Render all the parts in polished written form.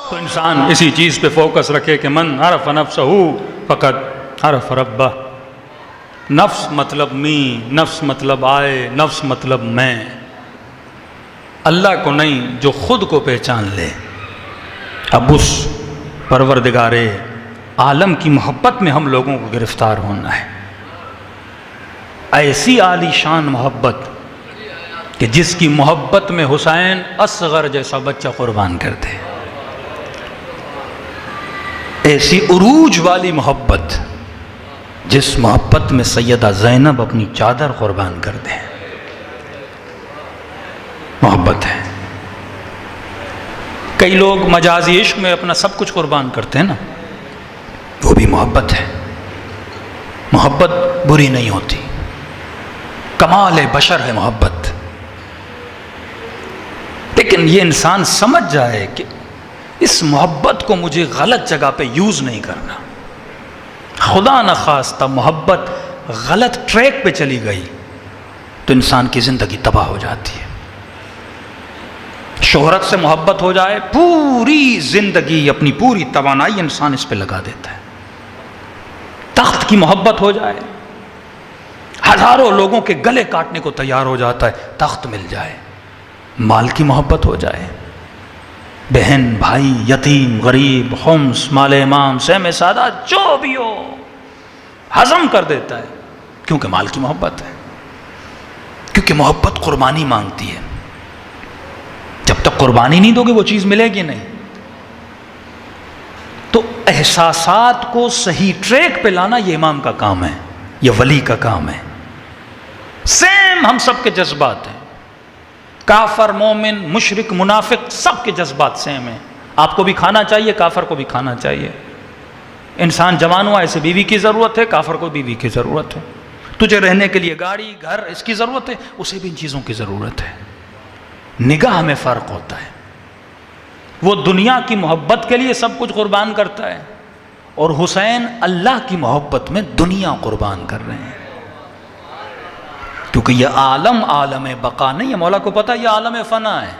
تو انسان اسی چیز پہ فوکس رکھے کہ من عرف نفسہ فقط عرف ربہ. نفس مطلب می، نفس مطلب آئے، نفس مطلب میں، اللہ کو نہیں، جو خود کو پہچان لے. اب اس پروردگار عالم کی محبت میں ہم لوگوں کو گرفتار ہونا ہے. ایسی عالی شان محبت کہ جس کی محبت میں حسین اصغر جیسا بچہ قربان کر دے. ایسی عروج والی محبت جس محبت میں سیدہ زینب اپنی چادر قربان کر دے. محبت ہے. کئی لوگ مجازی عشق میں اپنا سب کچھ قربان کرتے ہیں نا، وہ بھی محبت ہے. محبت بری نہیں ہوتی، کمال بشر ہے محبت. لیکن یہ انسان سمجھ جائے کہ اس محبت کو مجھے غلط جگہ پہ یوز نہیں کرنا. خدا نخواستہ محبت غلط ٹریک پہ چلی گئی تو انسان کی زندگی تباہ ہو جاتی ہے. شہرت سے محبت ہو جائے، پوری زندگی، اپنی پوری توانائی انسان اس پہ لگا دیتا ہے. تخت کی محبت ہو جائے، ہزاروں لوگوں کے گلے کاٹنے کو تیار ہو جاتا ہے تخت مل جائے. مال کی محبت ہو جائے، بہن بھائی یتیم غریب خمس مال امام سہم سادہ جو بھی ہو ہضم کر دیتا ہے، کیونکہ مال کی محبت ہے. کیونکہ محبت قربانی مانگتی ہے. جب تک قربانی نہیں دو گے وہ چیز ملے گی نہیں. تو احساسات کو صحیح ٹریک پہ لانا یہ امام کا کام ہے، یہ ولی کا کام ہے. سیم ہم سب کے جذبات ہیں، کافر مومن مشرک منافق سب کے جذبات سیم ہیں. آپ کو بھی کھانا چاہیے، کافر کو بھی کھانا چاہیے. انسان جوان ہوا اسے بیوی کی ضرورت ہے، کافر کو بیوی کی ضرورت ہے. تجھے رہنے کے لیے گاڑی گھر اس کی ضرورت ہے، اسے بھی ان چیزوں کی ضرورت ہے. نگاہ میں فرق ہوتا ہے. وہ دنیا کی محبت کے لیے سب کچھ قربان کرتا ہے، اور حسین اللہ کی محبت میں دنیا قربان کر رہے ہیں. کیونکہ یہ عالم عالم بقا نہیں ہے. مولا کو پتہ یہ عالم فنا ہے.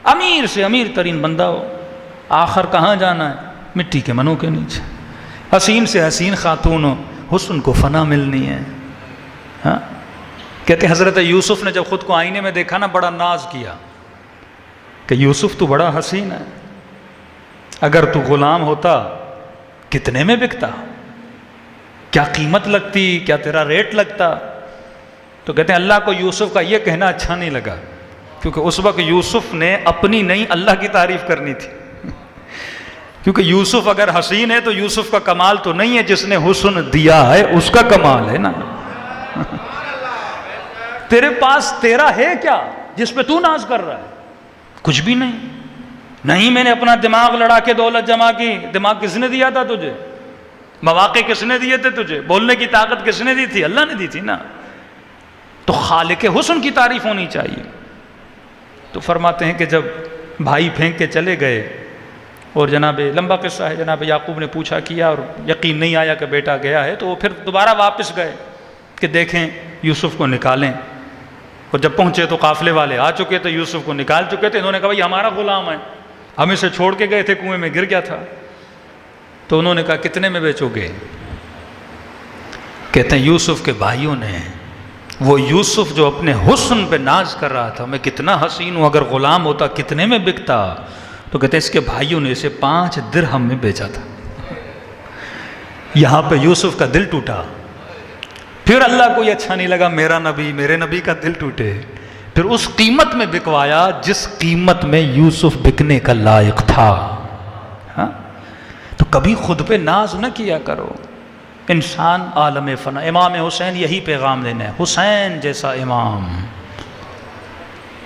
امیر سے امیر ترین بندہ ہو، آخر کہاں جانا ہے؟ مٹی کے منوں کے نیچے. حسین سے حسین خاتون ہو، حسن کو فنا ملنی ہے. ہاں کہتے ہیں حضرت یوسف نے جب خود کو آئینے میں دیکھا نا، بڑا ناز کیا کہ یوسف تو بڑا حسین ہے، اگر تو غلام ہوتا کتنے میں بکتا، کیا قیمت لگتی، کیا تیرا ریٹ لگتا. تو کہتے ہیں اللہ کو یوسف کا یہ کہنا اچھا نہیں لگا، کیونکہ اس وقت یوسف نے اپنی نہیں اللہ کی تعریف کرنی تھی. کیونکہ یوسف اگر حسین ہے تو یوسف کا کمال تو نہیں ہے جس نے حسن دیا ہے، اس کا کمال ہے نا. تیرے پاس تیرا ہے کیا جس پہ تو ناز کر رہا ہے؟ کچھ بھی نہیں. نہیں میں نے اپنا دماغ لڑا کے دولت جمع کی. دماغ کس نے دیا تھا تجھے؟ مواقع کس نے دیے تھے تجھے؟ بولنے کی طاقت کس نے دی تھی؟ اللہ نے دی تھی نا. تو خالق حسن کی تعریف ہونی چاہیے. تو فرماتے ہیں کہ جب بھائی پھینک کے چلے گئے، اور جناب لمبا قصہ ہے، جناب یعقوب نے پوچھا کیا اور یقین نہیں آیا کہ بیٹا گیا ہے، تو وہ پھر دوبارہ واپس گئے کہ دیکھیں یوسف کو نکالیں. اور جب پہنچے تو قافلے والے آ چکے تھے، یوسف کو نکال چکے تھے. انہوں نے کہا بھائی ہمارا غلام ہے، ہم اسے چھوڑ کے گئے تھے، کنویں میں گر گیا تھا. تو انہوں نے کہا کتنے میں بیچو گے؟ کہتے ہیں یوسف کے بھائیوں نے، وہ یوسف جو اپنے حسن پہ ناز کر رہا تھا، میں کتنا حسین ہوں، اگر غلام ہوتا کتنے میں بکتا. تو کہتے ہیں اس کے بھائیوں نے اسے 5 درہم میں بیچا تھا. یہاں پہ یوسف کا دل ٹوٹا. پھر اللہ کو یہ اچھا نہیں لگا میرا نبی، میرے نبی کا دل ٹوٹے. پھر اس قیمت میں بکوایا جس قیمت میں یوسف بکنے کا لائق تھا. ہاں تو کبھی خود پہ ناز نہ کیا کرو. انسان عالم فنا. امام حسین یہی پیغام دینا ہے. حسین جیسا امام،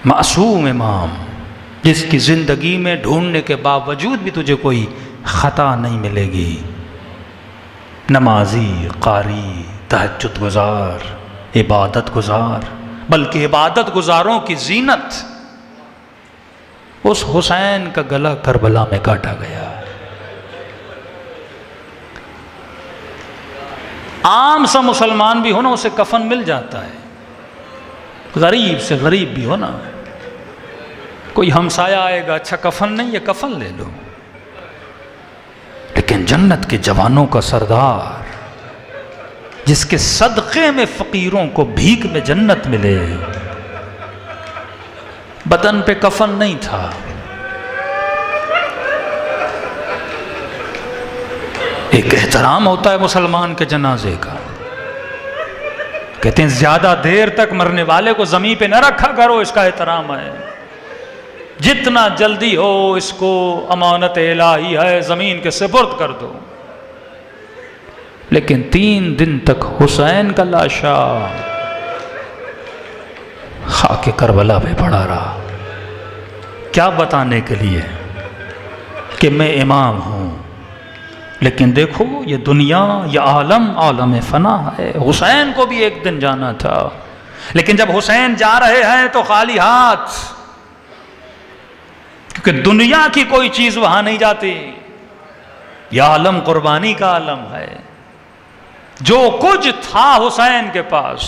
معصوم امام، جس کی زندگی میں ڈھونڈنے کے باوجود بھی تجھے کوئی خطا نہیں ملے گی. نمازی، قاری، تہجد گزار، عبادت گزار، بلکہ عبادت گزاروں کی زینت. اس حسین کا گلا کربلا میں کاٹا گیا. عام سا مسلمان بھی ہو نا، اسے کفن مل جاتا ہے. غریب سے غریب بھی ہو نا، کوئی ہمسایہ آئے گا، اچھا کفن نہیں، یہ کفن لے لو، لیکن جنت کے جوانوں کا سردار جس کے صدقے میں فقیروں کو بھیک میں جنت ملے، بدن پہ کفن نہیں تھا، ایک احترام ہوتا ہے مسلمان کے جنازے کا، کہتے ہیں زیادہ دیر تک مرنے والے کو زمین پہ نہ رکھا کرو، اس کا احترام ہے، جتنا جلدی ہو اس کو امانت الہی ہے زمین کے سپرد کر دو۔ لیکن 3 دن تک حسین کا لاشا خاک کربلا پہ پڑا رہا، کیا بتانے کے لیے کہ میں امام ہوں، لیکن دیکھو یہ دنیا، یہ عالم فنا ہے، حسین کو بھی ایک دن جانا تھا، لیکن جب حسین جا رہے ہیں تو خالی ہاتھ، کیونکہ دنیا کی کوئی چیز وہاں نہیں جاتی، یہ عالم قربانی کا عالم ہے، جو کچھ تھا حسین کے پاس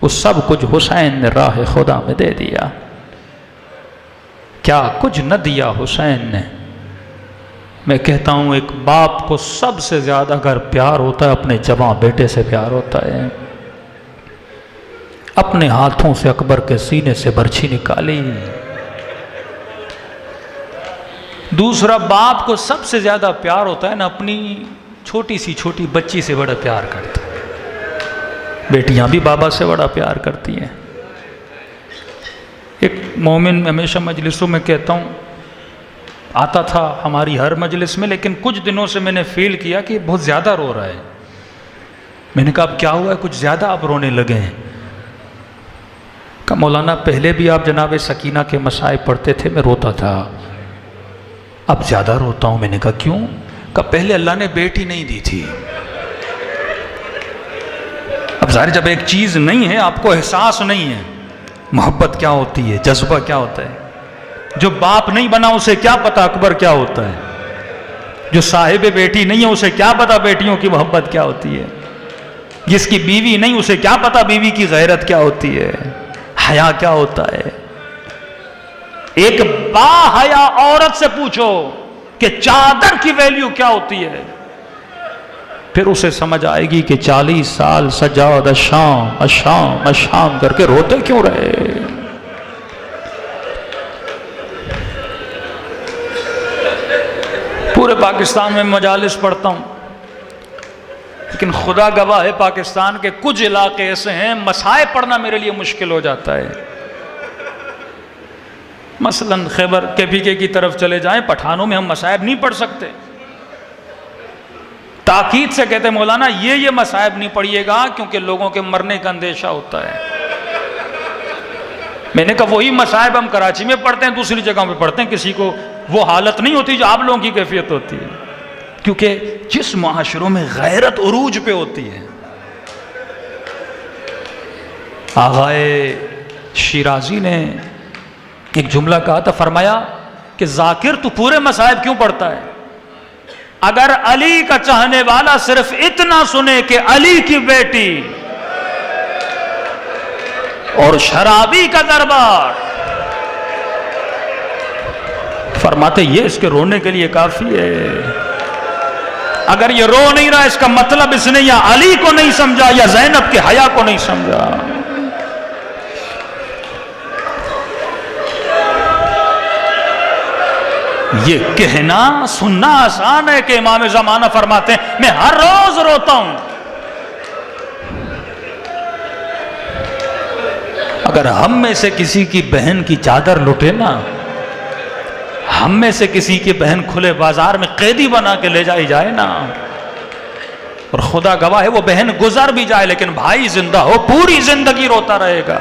وہ سب کچھ حسین نے راہ خدا میں دے دیا، کیا کچھ نہ دیا حسین نے۔ میں کہتا ہوں ایک باپ کو سب سے زیادہ اگر پیار ہوتا ہے اپنے جواں بیٹے سے پیار ہوتا ہے، اپنے ہاتھوں سے اکبر کے سینے سے برچھی نکالی۔ دوسرا باپ کو سب سے زیادہ پیار ہوتا ہے نا اپنی چھوٹی بچی سے بڑا پیار کرتا ہے، بیٹیاں بھی بابا سے بڑا پیار کرتی ہیں۔ ایک مومن ہمیشہ مجلسوں میں کہتا ہوں آتا تھا ہماری ہر مجلس میں، لیکن کچھ دنوں سے میں نے فیل کیا کہ بہت زیادہ رو رہا ہے، میں نے کہا اب کیا ہوا ہے، کچھ زیادہ آپ رونے لگے ہیں؟ کہا مولانا پہلے بھی آپ جناب سکینہ کے مصائب پڑھتے تھے میں روتا تھا، اب زیادہ روتا ہوں۔ میں نے کہا کیوں؟ کہ پہلے اللہ نے بیٹی نہیں دی تھی، اب ظاہر جب ایک چیز نہیں ہے آپ کو احساس نہیں ہے محبت کیا ہوتی ہے، جذبہ کیا ہوتا ہے، جو باپ نہیں بنا اسے کیا پتا اکبر کیا ہوتا ہے، جو صاحب بیٹی نہیں ہے اسے کیا پتا بیٹیوں کی محبت کیا ہوتی ہے، جس کی بیوی نہیں اسے کیا پتا بیوی کی غیرت کیا ہوتی ہے، حیا کیا ہوتا ہے۔ ایک با حیا عورت سے پوچھو کہ چادر کی ویلیو کیا ہوتی ہے، پھر اسے سمجھ آئے گی کہ 40 سال سجاد اشام کر کے روتے کیوں رہے۔ پورے پاکستان میں مجالس پڑھتا ہوں، لیکن خدا گواہ ہے پاکستان کے کچھ علاقے ایسے ہیں مسائب پڑھنا میرے لیے مشکل ہو جاتا ہے۔ مثلا خیبر KPK کی طرف چلے جائیں، پٹھانوں میں ہم مصائب نہیں پڑھ سکتے، تاکید سے کہتے ہیں مولانا یہ مصائب نہیں پڑھیے گا کیونکہ لوگوں کے مرنے کا اندیشہ ہوتا ہے۔ میں نے کہا وہی مصائب ہم کراچی میں پڑھتے ہیں، دوسری جگہوں پہ پڑھتے ہیں، کسی کو وہ حالت نہیں ہوتی جو آپ لوگوں کی کیفیت ہوتی ہے، کیونکہ جس معاشروں میں غیرت عروج پہ ہوتی ہے۔ آغائے شیرازی نے ایک جملہ کہا تھا، فرمایا کہ ذاکر تو پورے مصائب کیوں پڑھتا ہے؟ اگر علی کا چاہنے والا صرف اتنا سنے کہ علی کی بیٹی اور شرابی کا دربار، فرماتے یہ اس کے رونے کے لیے کافی ہے۔ اگر یہ رو نہیں رہا اس کا مطلب اس نے یا علی کو نہیں سمجھا یا زینب کے حیا کو نہیں سمجھا۔ یہ کہنا سننا آسان ہے کہ امام زمانہ فرماتے ہیں میں ہر روز روتا ہوں۔ اگر ہم میں سے کسی کی بہن کی چادر لٹے نا، ہم میں سے کسی کی بہن کھلے بازار میں قیدی بنا کے لے جائی جائے نا، اور خدا گواہ ہے وہ بہن گزر بھی جائے لیکن بھائی زندہ ہو پوری زندگی روتا رہے گا۔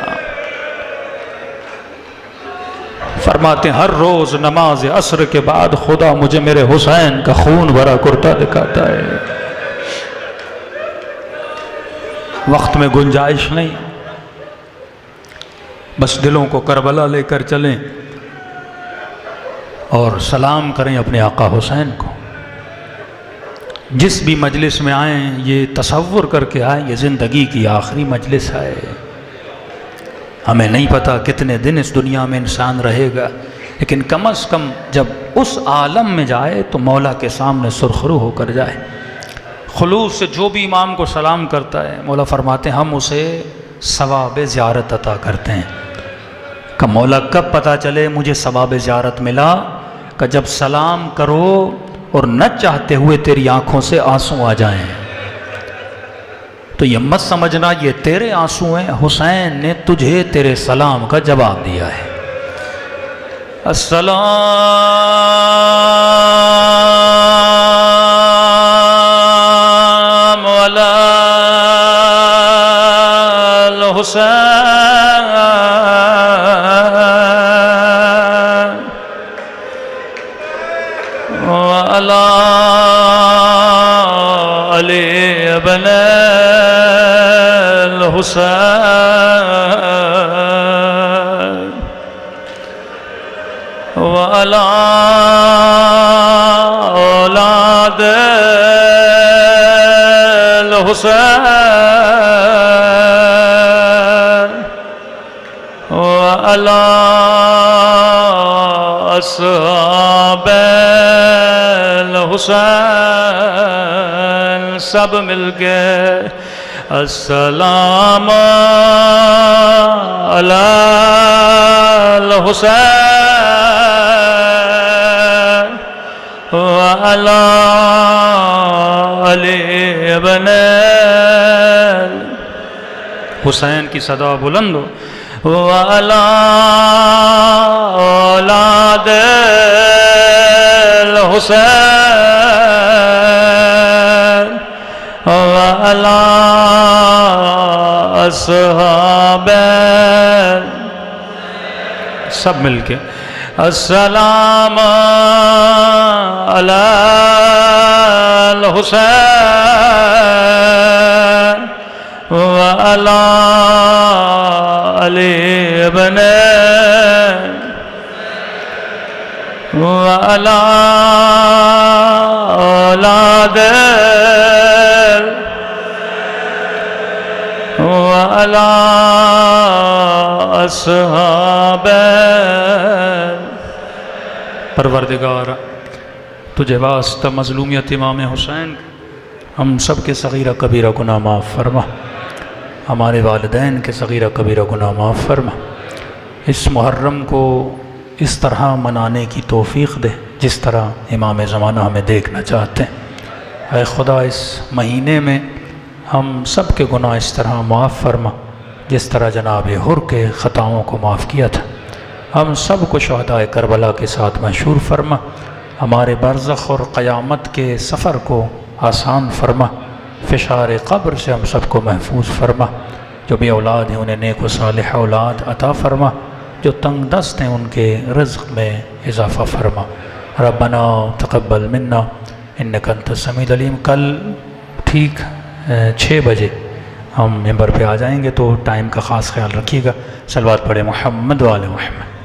فرماتے ہیں ہر روز نماز عصر کے بعد خدا مجھے میرے حسین کا خون بھرا کرتا دکھاتا ہے۔ وقت میں گنجائش نہیں، بس دلوں کو کربلا لے کر چلیں اور سلام کریں اپنے آقا حسین کو۔ جس بھی مجلس میں آئیں یہ تصور کر کے آئیں یہ زندگی کی آخری مجلس ہے، ہمیں نہیں پتا کتنے دن اس دنیا میں انسان رہے گا، لیکن کم از کم جب اس عالم میں جائے تو مولا کے سامنے سرخرو ہو کر جائے۔ خلوص سے جو بھی امام کو سلام کرتا ہے مولا فرماتے ہیں ہم اسے ثواب زیارت عطا کرتے ہیں۔ کہ مولا کب پتہ چلے مجھے ثواب زیارت ملا؟ کہ جب سلام کرو اور نہ چاہتے ہوئے تیری آنکھوں سے آنسو آ جائیں، تو یہ مت سمجھنا یہ تیرے آنسو ہیں، حسین نے تجھے تیرے سلام کا جواب دیا ہے۔ السلام علی الحسین وعلی علی ابن الحسین وعلی اولاد الحسین وعلی اصحاب الحسین، سب مل کے السلام علی الحسین وعلی علی ابن حسین کی صدا بلند ہو، وعلی اولاد الحسین وعلی اصحاب، سب مل کے السلام علی الحسین وعلی علی ابن وعلی اولاد وعلی اصحاب۔ پروردگار تجھے واسطہ مظلومیت امام حسین ہم سب کے صغیرہ کبیرہ گناہ معاف فرما، ہمارے والدین کے صغیرہ کبیرہ گناہ معاف فرما، اس محرم کو اس طرح منانے کی توفیق دے جس طرح امام زمانہ ہمیں دیکھنا چاہتے ہیں۔ اے خدا اس مہینے میں ہم سب کے گناہ اس طرح معاف فرما جس طرح جناب حر کے خطاؤں کو معاف کیا تھا۔ ہم سب کو شہدائے کربلا کے ساتھ مشہور فرما، ہمارے برزخ اور قیامت کے سفر کو آسان فرما، فشار قبر سے ہم سب کو محفوظ فرما، جو بھی اولاد ہیں انہیں نیک و صالح اولاد عطا فرما، جو تنگ دست ہیں ان کے رزق میں اضافہ فرما۔ ربنا تقبل منا انک انت السمیع العلیم۔ کل ٹھیک 6 بجے ہم ممبر پہ آ جائیں گے، تو ٹائم کا خاص خیال رکھیے گا۔ صلوات پڑھے محمد و آل محمد۔